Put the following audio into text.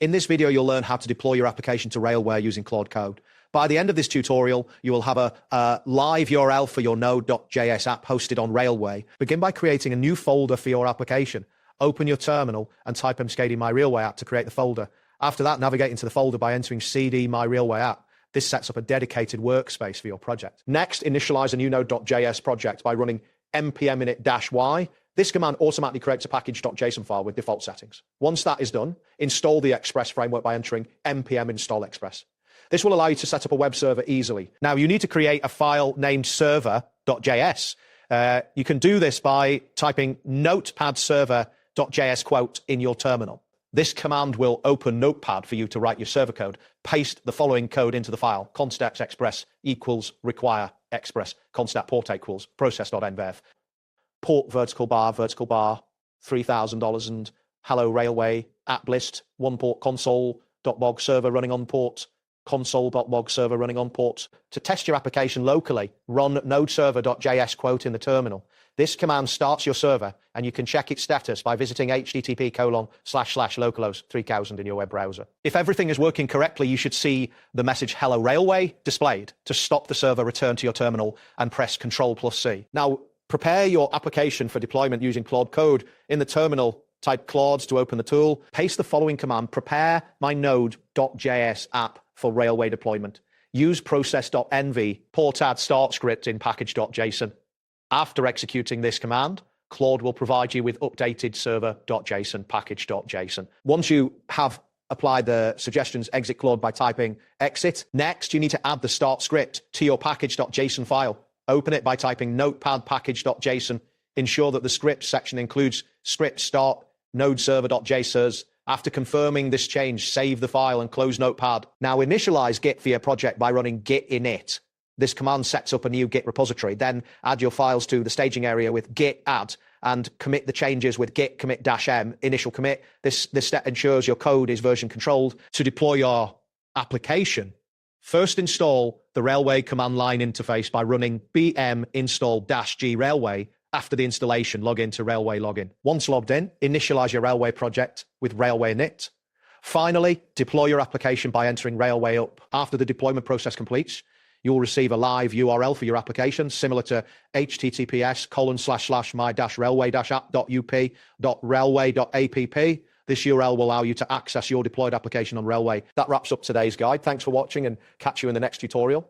In this video, you'll learn how to deploy your application to Railway using Claude Code. By the end of this tutorial, you will have a live URL for your Node.js app hosted on Railway. Begin by creating a new folder for your application. Open your terminal and type mscd my Railway app to create the folder. After that, navigate into the folder by entering cd my Railway app. This sets up a dedicated workspace for your project. Next, initialize a new Node.js project by running npm init-y. This command automatically creates a package.json file with default settings. Once that is done, install the Express framework by entering npm install express. This will allow you to set up a web server easily. Now, you need to create a file named server.js. You can do this by typing notepad server.js quote in your terminal. This command will open Notepad for you to write your server code. Paste the following code into the file: const express equals require express constat port equals process.nverf. Port vertical bar $3,000 and hello Railway app list, one port console.bog server running on port, console.bog server running on port. To test your application locally, run nodeserver.js quote in the terminal. This command starts your server, and you can check its status by visiting http://localhost 3000 in your web browser. If everything is working correctly, you should see the message Hello Railway displayed. To stop the server, return to your terminal and press Ctrl+C. Now, prepare your application for deployment using Claude Code. In the terminal, type Claude to open the tool. Paste the following command: prepare my Node.js app for Railway deployment. Use process.env port add start script in package.json. After executing this command, Claude will provide you with updated server.json package.json. Once you have applied the suggestions, exit Claude by typing exit. Next, you need to add the start script to your package.json file. Open it by typing notepad package.json. Ensure that the script section includes script start nodeserver.json. After confirming this change, save the file and close Notepad. Now initialize Git for your project by running git init. This command sets up a new Git repository. Then add your files to the staging area with git add and commit the changes with git commit-m initial commit. This step ensures your code is version controlled. To deploy your application, first install the Railway command line interface by running bm install-g Railway. After the installation, log into Railway login. Once logged in, initialize your Railway project with Railway init. Finally, deploy your application by entering Railway up. After the deployment process completes, you will receive a live URL for your application, similar to https://my-railway-app.up.railway.app. This URL will allow you to access your deployed application on Railway. That wraps up today's guide. Thanks for watching, and catch you in the next tutorial.